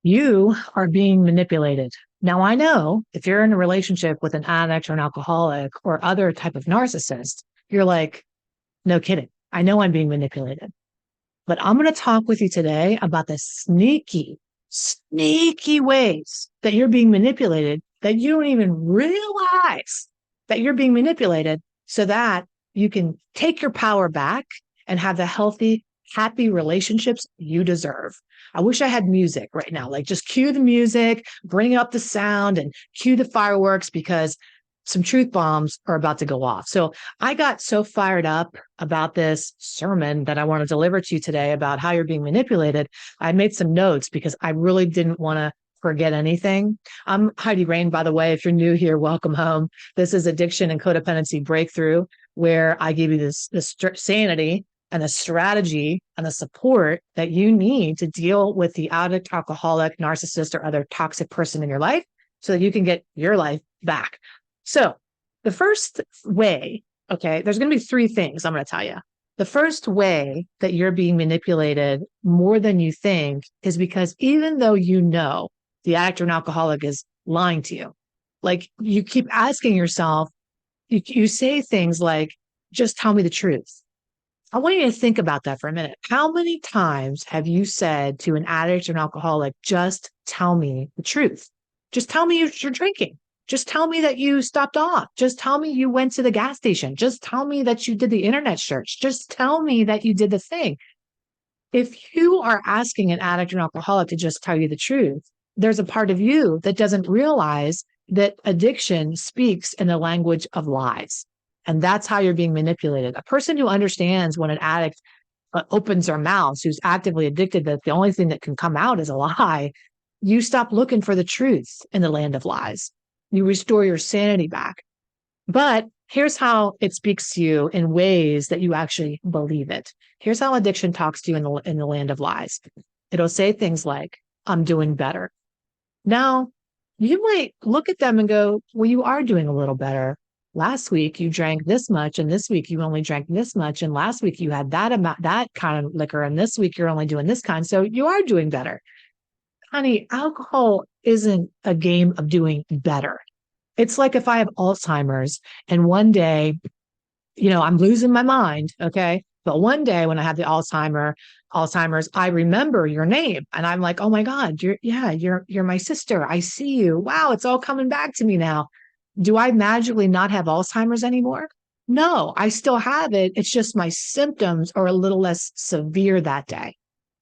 You are being manipulated. Now, I know if you're in a relationship with an addict or an alcoholic or other type of narcissist, you're like, no kidding. I know I'm being manipulated. But I'm going to talk with you today about the sneaky ways that you're being manipulated that you don't even realize that you're being manipulated so that you can take your power back and have the healthy, happy relationships you deserve. I wish I had music right now. Like just cue the music, bring up the sound and cue the fireworks because some truth bombs are about to go off. So I got so fired up about this sermon that I want to deliver to you today about how you're being manipulated. I made some notes because I really didn't want to forget anything. I'm Heidi Rain, by the way. If you're new here, welcome home. This is Addiction and Codependency Breakthrough, where I give you this sanity and the strategy and the support that you need to deal with the addict, alcoholic, narcissist, or other toxic person in your life so that you can get your life back. So the first way, okay, there's going to be three things I'm going to tell you. The first way that you're being manipulated more than you think is because even though you know the addict or an alcoholic is lying to you, like you keep asking yourself, you say things like, just tell me the truth. I want you to think about that for a minute. How many times have you said to an addict or an alcoholic, just tell me the truth? Just tell me you're drinking. Just tell me that you stopped off. Just tell me you went to the gas station. Just tell me that you did the internet search. Just tell me that you did the thing. If you are asking an addict or an alcoholic to just tell you the truth, there's a part of you that doesn't realize that addiction speaks in the language of lies. And that's how you're being manipulated. A person who understands when an addict opens their mouths, who's actively addicted, that the only thing that can come out is a lie, you stop looking for the truth in the land of lies. You restore your sanity back. But here's how it speaks to you in ways that you actually believe it. Here's how addiction talks to you in the land of lies. It'll say things like, I'm doing better. Now, you might look at them and go, well, you are doing a little better. Last week you drank this much, and this week you only drank this much, and last week you had that amount, that kind of liquor, and this week you're only doing this kind. So you are doing better. Honey, alcohol isn't a game of doing better. It's like if I have Alzheimer's and one day, I'm losing my mind, okay? But one day when I have the Alzheimer's, I remember your name and I'm like, "Oh my God, you're my sister. I see you. Wow, it's all coming back to me now." Do I magically not have Alzheimer's anymore? No, I still have it. It's just my symptoms are a little less severe that day.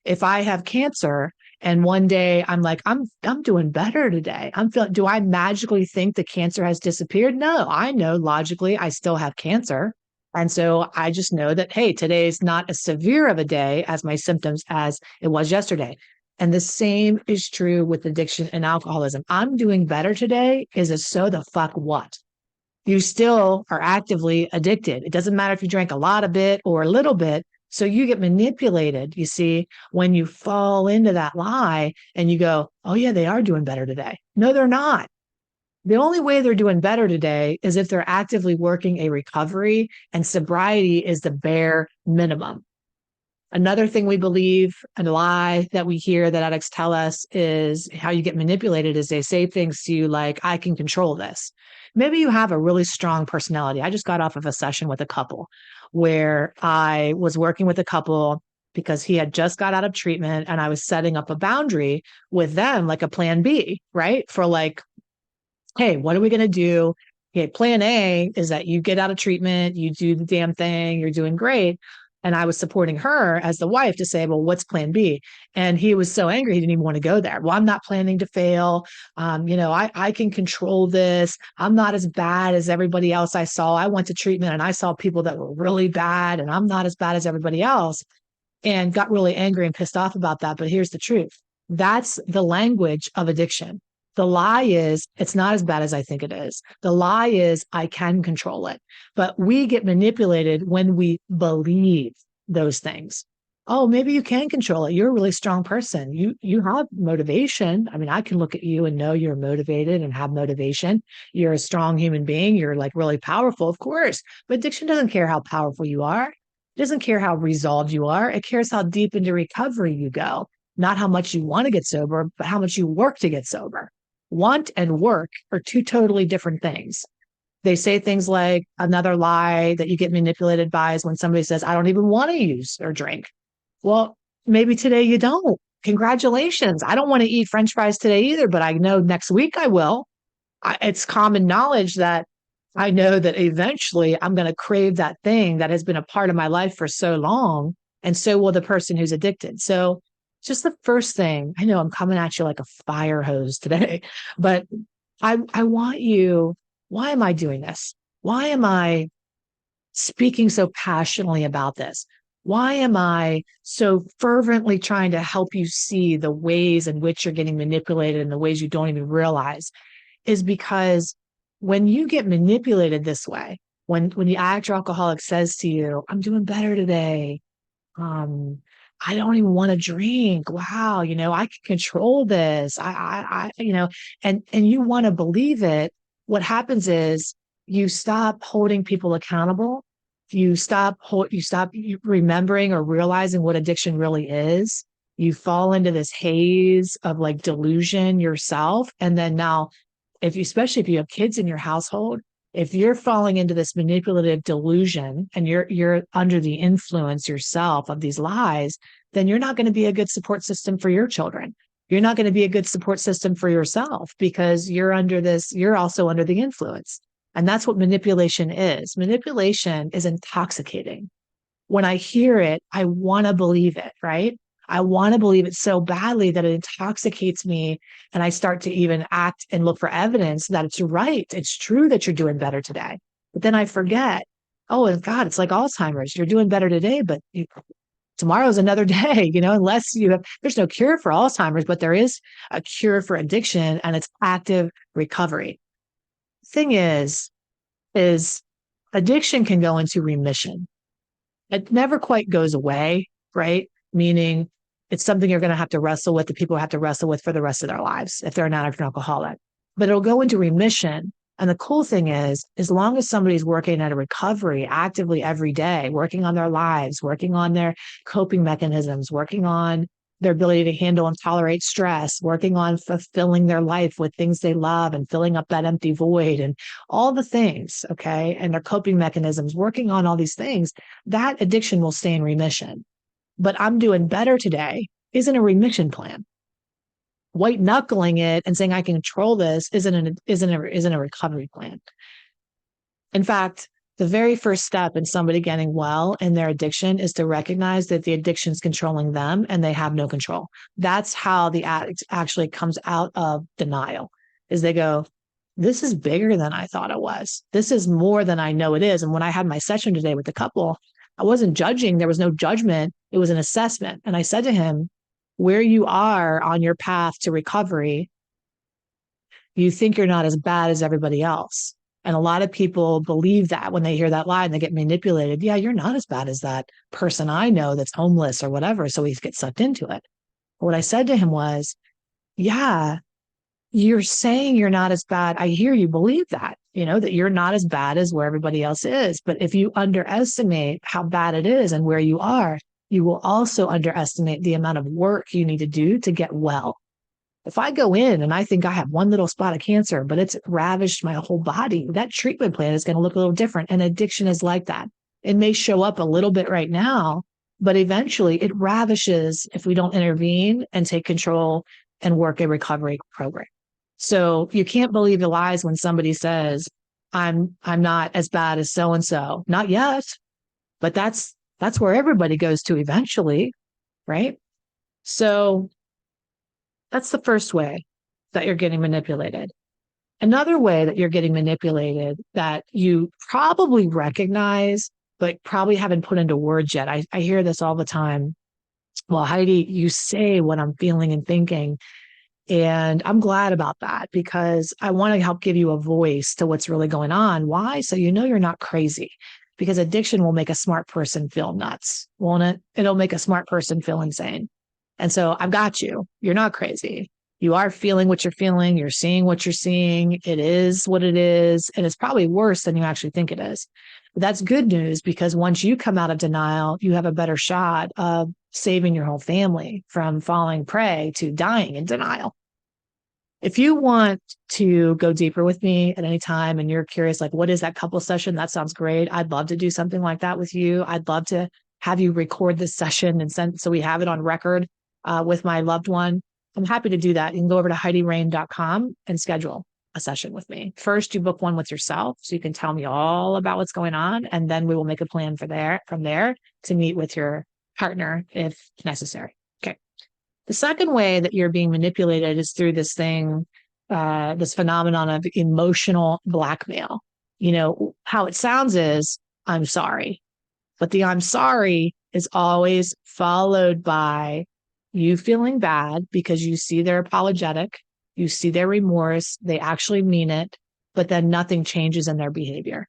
If I have cancer and one day I'm like, I'm doing better today. Do I magically think the cancer has disappeared? No, I know logically I still have cancer. And so I just know that, hey, today is not as severe of a day as my symptoms as it was yesterday. And the same is true with addiction and alcoholism. I'm doing better today is a so the fuck what? You still are actively addicted. It doesn't matter if you drank a lot of it or a little bit. So you get manipulated, you see, when you fall into that lie and you go, oh, yeah, they are doing better today. No, they're not. The only way they're doing better today is if they're actively working a recovery, and sobriety is the bare minimum. Another thing we believe, a lie that we hear that addicts tell us is how you get manipulated is they say things to you like, I can control this. Maybe you have a really strong personality. I just got off of a session with a couple where I was working with a couple because he had just got out of treatment and I was setting up a boundary with them, like a plan B, right? For like, hey, what are we going to do? Okay, plan A is that you get out of treatment, you do the damn thing, you're doing great. And I was supporting her as the wife to say, well, what's plan B? And he was so angry, he didn't even want to go there. Well, I'm not planning to fail. I can control this. I'm not as bad as everybody else I saw. I went to treatment and I saw people that were really bad and I'm not as bad as everybody else, and got really angry and pissed off about that. But here's the truth. That's the language of addiction. The lie is, it's not as bad as I think it is. The lie is, I can control it. But we get manipulated when we believe those things. Oh, maybe you can control it. You're a really strong person. You have motivation. I mean, I can look at you and know you're motivated and have motivation. You're a strong human being. You're like really powerful, of course. But addiction doesn't care how powerful you are. It doesn't care how resolved you are. It cares how deep into recovery you go. not how much you want to get sober, but how much you work to get sober. Want and work are two totally different things. They say things like, another lie that you get manipulated by is when somebody says, I don't even want to use or drink. Well, maybe today you don't. Congratulations. I don't want to eat French fries today either, but I know next week I will. It's common knowledge that I know that eventually I'm going to crave that thing that has been a part of my life for so long. And so will the person who's addicted. So, just the first thing, I know I'm coming at you like a fire hose today, but I want you, why am I doing this? Why am I speaking so passionately about this? Why am I so fervently trying to help you see the ways in which you're getting manipulated and the ways you don't even realize? Is because when you get manipulated this way, when the addict or alcoholic says to you, I'm doing better today. I don't even want to drink. Wow, I can control this. And you want to believe it. What happens is you stop holding people accountable. You stop remembering or realizing what addiction really is. You fall into this haze of like delusion yourself. And then now, especially if you have kids in your household, if you're falling into this manipulative delusion and you're under the influence yourself of these lies, then you're not going to be a good support system for your children. You're not going to be a good support system for yourself because you're also under the influence. And that's what manipulation is. Manipulation is intoxicating. When I hear it, I want to believe it, right? I want to believe it so badly that it intoxicates me. And I start to even act and look for evidence that it's right. It's true that you're doing better today. But then I forget, oh, God, it's like Alzheimer's. You're doing better today, but tomorrow's another day, unless there's no cure for Alzheimer's, but there is a cure for addiction and it's active recovery. Thing is addiction can go into remission. It never quite goes away, right? Meaning it's something you're going to have to wrestle with, the people have to wrestle with for the rest of their lives if they're an addict or alcoholic. But it'll go into remission. And the cool thing is, as long as somebody's working at a recovery actively every day, working on their lives, working on their coping mechanisms, working on their ability to handle and tolerate stress, working on fulfilling their life with things they love and filling up that empty void and all the things, okay, and their coping mechanisms, working on all these things, that addiction will stay in remission. But I'm doing better today isn't a remission plan. White knuckling it and saying I can control this isn't a recovery plan. In fact, the very first step in somebody getting well in their addiction is to recognize that the addiction is controlling them and they have no control. That's how the addict actually comes out of denial, is they go, this is bigger than I thought it was. This is more than I know it is. And when I had my session today with the couple, I wasn't judging. There was no judgment. It was an assessment. And I said to him, where you are on your path to recovery, you think you're not as bad as everybody else. And a lot of people believe that when they hear that lie and they get manipulated. Yeah, you're not as bad as that person I know that's homeless or whatever. So we get sucked into it. What I said to him was, yeah, you're saying you're not as bad. I hear you believe that, that you're not as bad as where everybody else is. But if you underestimate how bad it is and where you are, you will also underestimate the amount of work you need to do to get well. If I go in and I think I have one little spot of cancer, but it's ravaged my whole body, that treatment plan is going to look a little different. And addiction is like that. It may show up a little bit right now, but eventually it ravishes if we don't intervene and take control and work a recovery program. So you can't believe the lies when somebody says, I'm not as bad as so-and-so. Not yet, but that's where everybody goes to eventually, right? So that's the first way that you're getting manipulated. Another way that you're getting manipulated that you probably recognize, but probably haven't put into words yet. I hear this all the time. Well, Heidi, you say what I'm feeling and thinking. And I'm glad about that because I want to help give you a voice to what's really going on. Why? So you're not crazy. Because addiction will make a smart person feel nuts, won't it? It'll make a smart person feel insane. And so I've got you. You're not crazy. You are feeling what you're feeling. You're seeing what you're seeing. It is what it is. And it's probably worse than you actually think it is. That's good news, because once you come out of denial, you have a better shot of saving your whole family from falling prey to dying in denial. If you want to go deeper with me at any time and you're curious, like, what is that couple session? That sounds great. I'd love to do something like that with you. I'd love to have you record this session and send, so we have it on record with my loved one. I'm happy to do that. You can go over to HeidiRain.com and schedule a session with me. First, you book one with yourself so you can tell me all about what's going on. And then we will make a plan from there to meet with your partner if necessary. Okay. The second way that you're being manipulated is through this thing, this phenomenon of emotional blackmail. You know, how it sounds is, I'm sorry. But the I'm sorry is always followed by you feeling bad because you see they're apologetic, you see their remorse, they actually mean it, but then nothing changes in their behavior.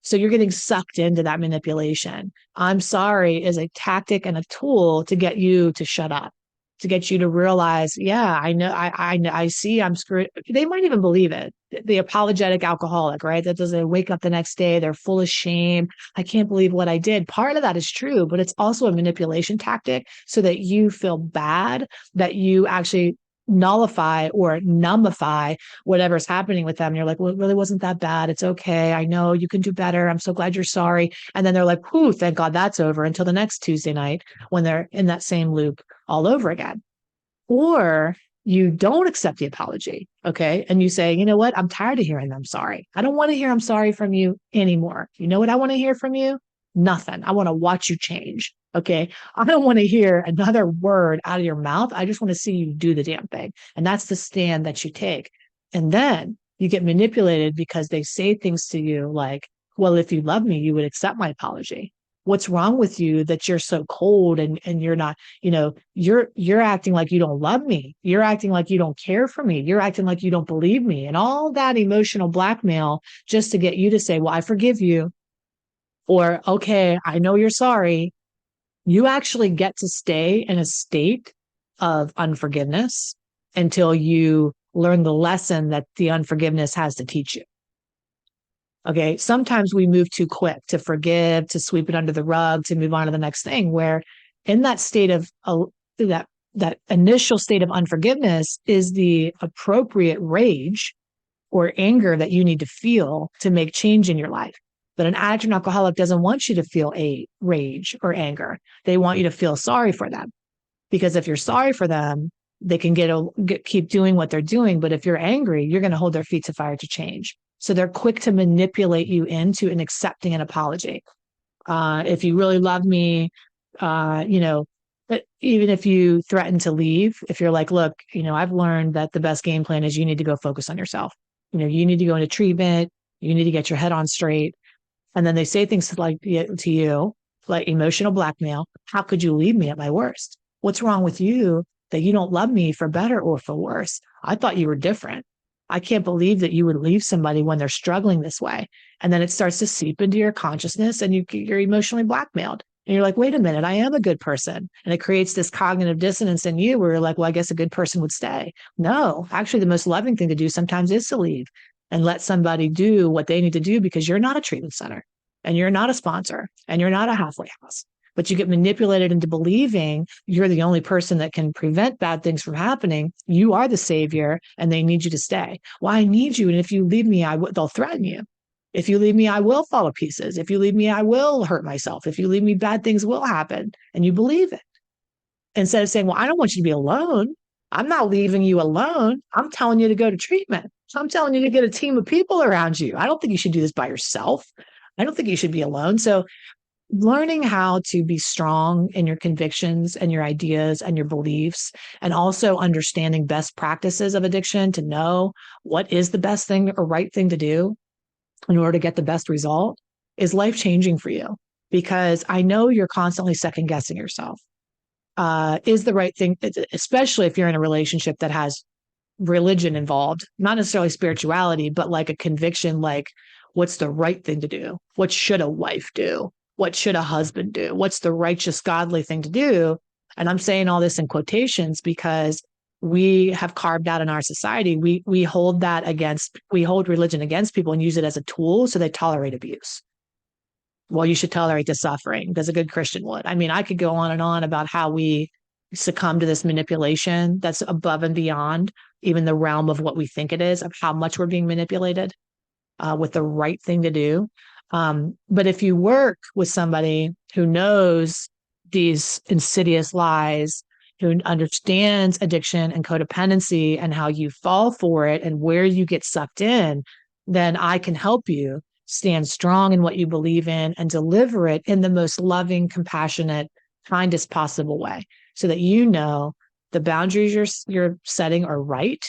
So you're getting sucked into that manipulation. I'm sorry is a tactic and a tool to get you to shut up, to get you to realize, yeah, I know, I see I'm screwed. They might even believe it. The apologetic alcoholic, right? That doesn't wake up the next day. They're full of shame. I can't believe what I did. Part of that is true, but it's also a manipulation tactic so that you feel bad, that you actually nullify or numbify whatever's happening with them. You're like, well, it really wasn't that bad. It's okay. I know you can do better. I'm so glad you're sorry. And then they're like, whew, thank God that's over, until the next Tuesday night when they're in that same loop all over again. Or you don't accept the apology, okay? And you say, you know what? I'm tired of hearing I'm sorry. I don't want to hear I'm sorry from you anymore. You know what I want to hear from you? Nothing. I want to watch you change, okay? I don't want to hear another word out of your mouth. I just want to see you do the damn thing. And that's the stand that you take. And then you get manipulated because they say things to you like, well, if you love me, you would accept my apology. What's wrong with you that you're so cold and you're not, you know, you're acting like you don't love me. You're acting like you don't care for me. You're acting like you don't believe me, and all that emotional blackmail just to get you to say, well, I forgive you, or, okay, I know you're sorry. You actually get to stay in a state of unforgiveness until you learn the lesson that the unforgiveness has to teach you. Okay. Sometimes we move too quick to forgive, to sweep it under the rug, to move on to the next thing, where in that state of that initial state of unforgiveness is the appropriate rage or anger that you need to feel to make change in your life. But an addict or alcoholic doesn't want you to feel a rage or anger. They want you to feel sorry for them, because if you're sorry for them, they can keep doing what they're doing. But if you're angry, you're going to hold their feet to fire to change. So they're quick to manipulate you into an accepting an apology. If you really love me, you know, even if you threaten to leave, if you're like, look, you know, I've learned that the best game plan is you need to go focus on yourself. You know, you need to go into treatment. You need to get your head on straight. And then they say things like to you, like emotional blackmail. How could you leave me at my worst? What's wrong with you that you don't love me for better or for worse? I thought you were different. I can't believe that you would leave somebody when they're struggling this way. And then it starts to seep into your consciousness and you're emotionally blackmailed. And you're like, wait a minute, I am a good person. And it creates this cognitive dissonance in you where you're like, well, I guess a good person would stay. No, actually, the most loving thing to do sometimes is to leave and let somebody do what they need to do, because you're not a treatment center and you're not a sponsor and you're not a halfway house. But you get manipulated into believing you're the only person that can prevent bad things from happening. You are the savior and they need you to stay. Well, I need you. And if you leave me, they'll threaten you. If you leave me, I will fall to pieces. If you leave me, I will hurt myself. If you leave me, bad things will happen. And you believe it. Instead of saying, well, I don't want you to be alone. I'm not leaving you alone. I'm telling you to go to treatment. So I'm telling you to get a team of people around you. I don't think you should do this by yourself. I don't think you should be alone. So learning how to be strong in your convictions and your ideas and your beliefs, and also understanding best practices of addiction to know what is the best thing or right thing to do in order to get the best result, is life-changing for you. Because I know you're constantly second guessing yourself. Is the right thing, especially if you're in a relationship that has religion involved, not necessarily spirituality, but like a conviction, like what's the right thing to do? What should a wife do? What should a husband do? What's the righteous, godly thing to do? And I'm saying all this in quotations because we have carved out in our society, we hold religion against people and use it as a tool so they tolerate abuse. Well, you should tolerate the suffering, as a good Christian would. I mean, I could go on and on about how we succumb to this manipulation that's above and beyond even the realm of what we think it is, of how much we're being manipulated with the right thing to do. But if you work with somebody who knows these insidious lies, who understands addiction and codependency and how you fall for it and where you get sucked in, then I can help you stand strong in what you believe in and deliver it in the most loving, compassionate, kindest possible way, so that you know the boundaries you're setting are right,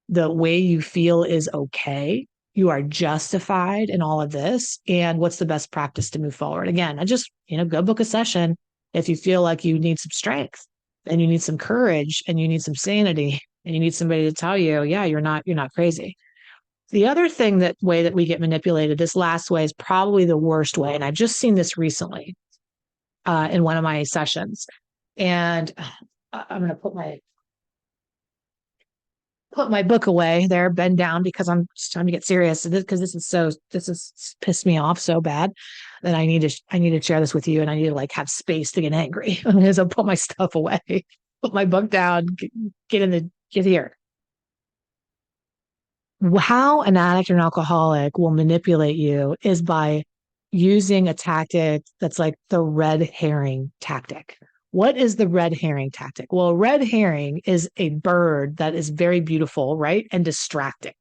the way you feel is okay, you are justified in all of this, and what's the best practice to move forward. Again, I just, go book a session if you feel like you need some strength and you need some courage and you need some sanity and you need somebody to tell you, yeah, you're not crazy. The other thing, that way that we get manipulated, this last way is probably the worst way. And I've just seen this recently in one of my sessions. And I'm going to put my book away there, bend down, because it's time to get serious. Because this is pissed me off so bad that I need to share this with you, and I need to like have space to get angry. As I'll put my stuff away, put my book down, get here. How an addict or an alcoholic will manipulate you is by using a tactic that's like the red herring tactic. What is the red herring tactic? Well, a red herring is a bird that is very beautiful, right? And distracting.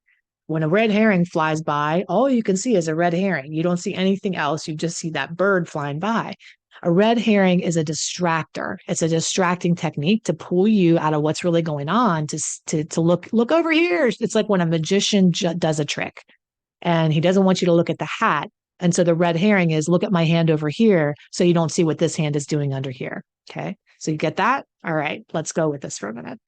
When a red herring flies by, all you can see is a red herring. You don't see anything else. You just see that bird flying by. A red herring is a distractor. It's a distracting technique to pull you out of what's really going on, to look over here. It's like when a magician does a trick and he doesn't want you to look at the hat. And so the red herring is, look at my hand over here so you don't see what this hand is doing under here. Okay. So you get that? All right, let's go with this for a minute.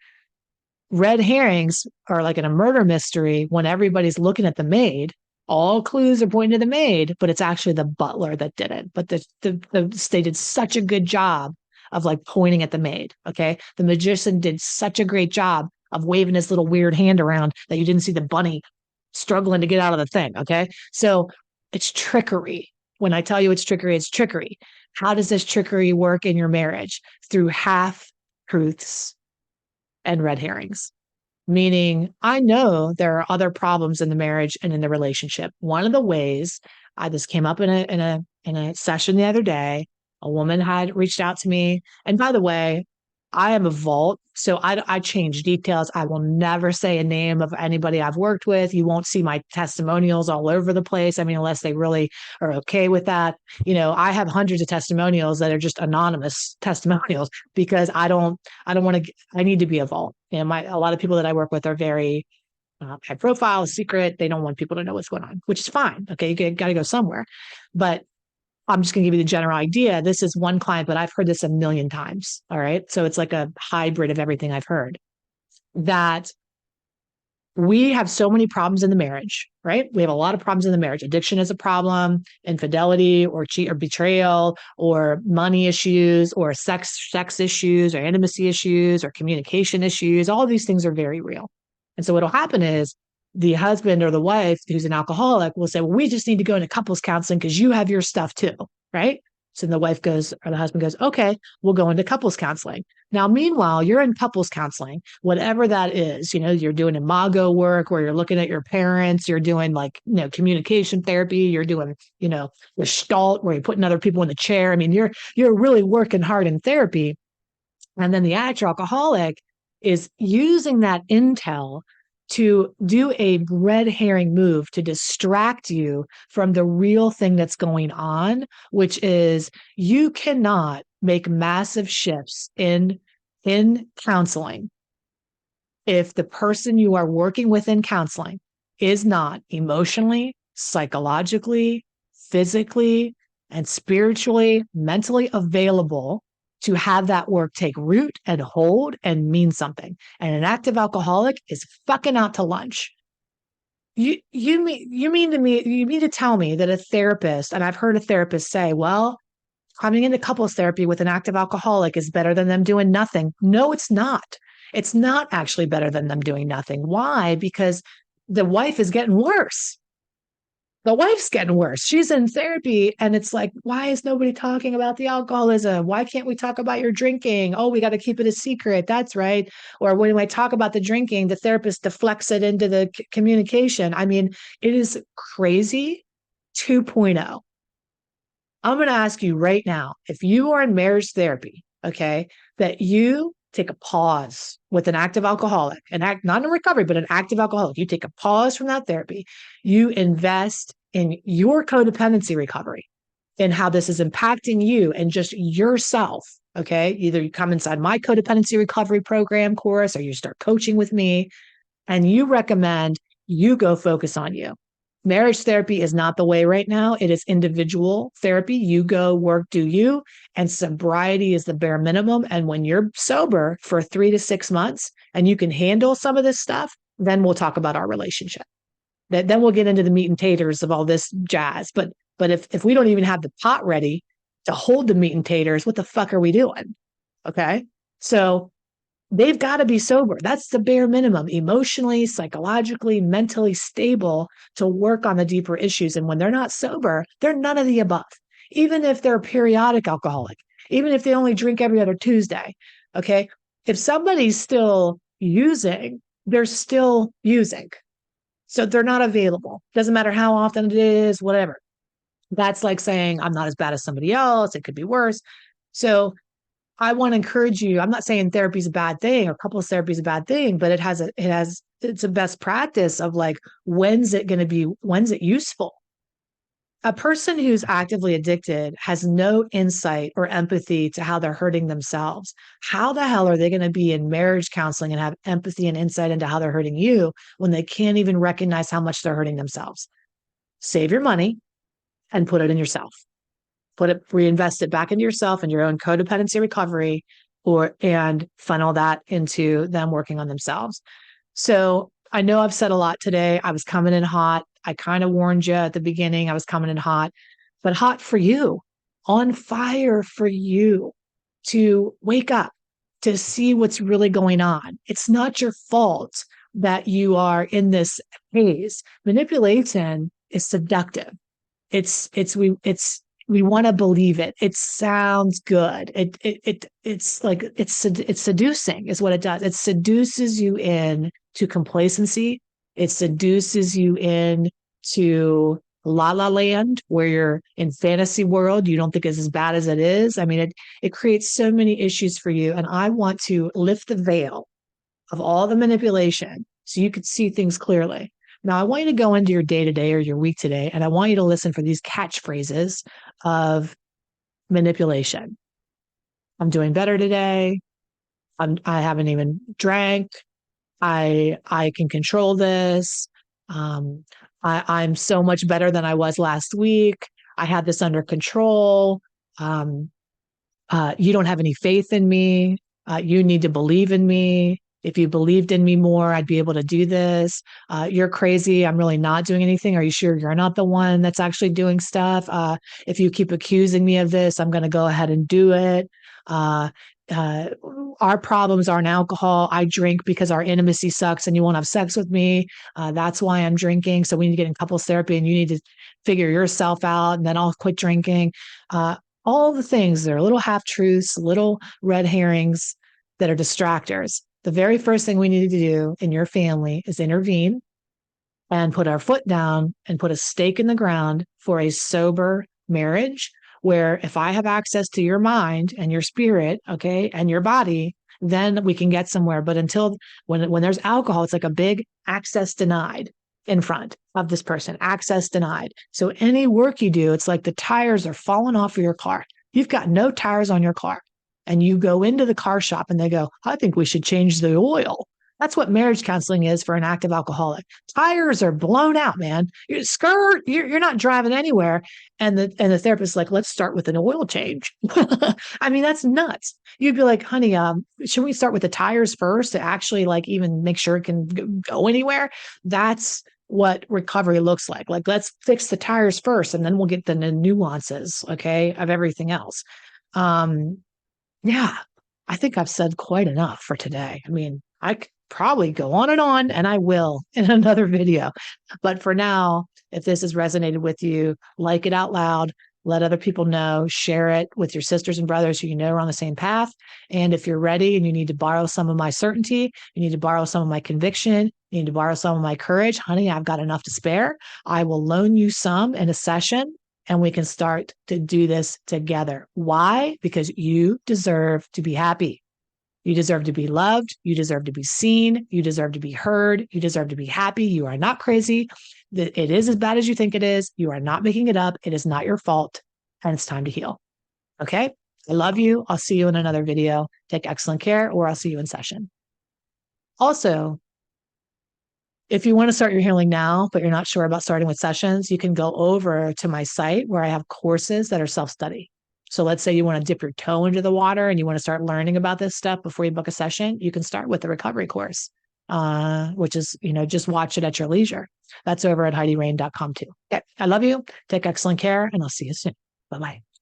Red herrings are like in a murder mystery when everybody's looking at the maid. All clues are pointing to the maid, but it's actually the butler that did it. But they did such a good job of like pointing at the maid. Okay. The magician did such a great job of waving his little weird hand around that you didn't see the bunny struggling to get out of the thing. Okay. So it's trickery. When I tell you it's trickery, it's trickery. How does this trickery work in your marriage? Through half truths and red herrings. Meaning, I know there are other problems in the marriage and in the relationship. One of the ways, this came up in a session the other day. A woman had reached out to me, and by the way, I am a vault, so I change details. I will never say a name of anybody I've worked with. You won't see my testimonials all over the place. I mean, unless they really are okay with that. I have hundreds of testimonials that are just anonymous testimonials, because I don't want to. I need to be a vault. And a lot of people that I work with are very high profile, secret. They don't want people to know what's going on, which is fine. Okay, you got to go somewhere, but I'm just going to give you the general idea. This is one client, but I've heard this a million times. All right. So it's like a hybrid of everything I've heard, that we have so many problems in the marriage, right? We have a lot of problems in the marriage. Addiction is a problem, infidelity or cheat or betrayal or money issues or sex issues or intimacy issues or communication issues. All of these things are very real. And so what'll happen is, the husband or the wife who's an alcoholic will say, well, we just need to go into couples counseling because you have your stuff too, right? So the wife goes, or the husband goes, okay, we'll go into couples counseling. Now, meanwhile, you're in couples counseling, whatever that is. You're doing imago work where you're looking at your parents, you're doing like, communication therapy, you're doing, gestalt where you're putting other people in the chair. I mean, you're really working hard in therapy. And then the addict or alcoholic is using that intel to do a red herring move to distract you from the real thing that's going on, which is, you cannot make massive shifts in counseling if the person you are working with in counseling is not emotionally, psychologically, physically, and spiritually, mentally available to have that work take root and hold and mean something. And an active alcoholic is fucking out to lunch. You mean to tell me that a therapist, and I've heard a therapist say, well, coming into couples therapy with an active alcoholic is better than them doing nothing. No, it's not. It's not actually better than them doing nothing. Why? Because the wife is getting worse. The wife's getting worse. She's in therapy. And it's like, why is nobody talking about the alcoholism? Why can't we talk about your drinking? Oh, we got to keep it a secret. That's right. Or when I talk about the drinking, the therapist deflects it into the communication. I mean, it is crazy 2.0. I'm going to ask you right now, if you are in marriage therapy, okay, that you take a pause with an active alcoholic, not in recovery, but an active alcoholic. You take a pause from that therapy. You invest in your codependency recovery and how this is impacting you and just yourself. Okay. Either you come inside my codependency recovery program course or you start coaching with me and you recommend you go focus on you. Marriage therapy is not the way right now. It is individual therapy. You go work, do you, and sobriety is the bare minimum. And when you're sober for 3 to 6 months and you can handle some of this stuff, then we'll talk about our relationship. Then we'll get into the meat and taters of all this jazz. But if we don't even have the pot ready to hold the meat and taters, what the fuck are we doing? Okay. So they've got to be sober. That's the bare minimum, emotionally, psychologically, mentally stable to work on the deeper issues. And when they're not sober, they're none of the above. Even if they're a periodic alcoholic, even if they only drink every other Tuesday. Okay. If somebody's still using, they're still using. So they're not available. Doesn't matter how often it is, whatever. That's like saying, I'm not as bad as somebody else. It could be worse. So I want to encourage you. I'm not saying therapy is a bad thing or couples therapy is a bad thing, but it's a best practice of like, when's it useful? A person who's actively addicted has no insight or empathy to how they're hurting themselves. How the hell are they going to be in marriage counseling and have empathy and insight into how they're hurting you when they can't even recognize how much they're hurting themselves? Save your money and put it in yourself. Reinvest it back into yourself and your own codependency recovery, and funnel that into them working on themselves. So I know I've said a lot today. I was coming in hot. I kind of warned you at the beginning. I was coming in hot, but hot for you, on fire for you to wake up, to see what's really going on. It's not your fault that you are in this phase. Manipulation is seductive. We want to believe it. It sounds good. It's seducing is what it does. It seduces you in to complacency. It seduces you in to la la land where you're in fantasy world. You don't think it's as bad as it is. I mean, it creates so many issues for you. And I want to lift the veil of all the manipulation so you could see things clearly. Now, I want you to go into your day-to-day or your week today, and I want you to listen for these catchphrases of manipulation. I'm doing better today. I haven't even drank. I can control this. I'm so much better than I was last week. I had this under control. You don't have any faith in me. You need to believe in me. If you believed in me more, I'd be able to do this. You're crazy. I'm really not doing anything. Are you sure you're not the one that's actually doing stuff? If you keep accusing me of this, I'm going to go ahead and do it. Our problems aren't alcohol. I drink because our intimacy sucks and you won't have sex with me. That's why I'm drinking. So we need to get in couples therapy and you need to figure yourself out and then I'll quit drinking. All the things that are little half-truths, little red herrings that are distractors. The very first thing we need to do in your family is intervene and put our foot down and put a stake in the ground for a sober marriage where if I have access to your mind and your spirit, okay, and your body, then we can get somewhere. But until when there's alcohol, it's like a big access denied in front of this person, access denied. So any work you do, it's like the tires are falling off of your car. You've got no tires on your car. And you go into the car shop and they go, I think we should change the oil. That's what marriage counseling is for an active alcoholic. Tires are blown out, man. You're not driving anywhere. And the therapist is like, let's start with an oil change. I mean, that's nuts. You'd be like, honey, should we start with the tires first to actually like even make sure it can go anywhere? That's what recovery looks like. Like, let's fix the tires first, and then we'll get the nuances, okay, of everything else. Yeah, I think I've said quite enough for today. I mean, I could probably go on, and I will in another video. But for now, If this has resonated with you, like it out loud, let other people know, share it with your sisters and brothers who you know are on the same path. And if you're ready and you need to borrow some of my certainty, you need to borrow some of my conviction, you need to borrow some of my courage, honey, I've got enough to spare. I will loan you some in a session and we can start to do this together. Why? Because you deserve to be happy. You deserve to be loved. You deserve to be seen. You deserve to be heard. You deserve to be happy. You are not crazy. It is as bad as you think it is. You are not making it up. It is not your fault. And it's time to heal. Okay? I love you. I'll see you in another video. Take excellent care, or I'll see you in session. Also, if you want to start your healing now, but you're not sure about starting with sessions, you can go over to my site where I have courses that are self-study. So let's say you want to dip your toe into the water and you want to start learning about this stuff before you book a session, you can start with the recovery course, which is, just watch it at your leisure. That's over at HeidiRain.com too. Okay. I love you. Take excellent care and I'll see you soon. Bye-bye.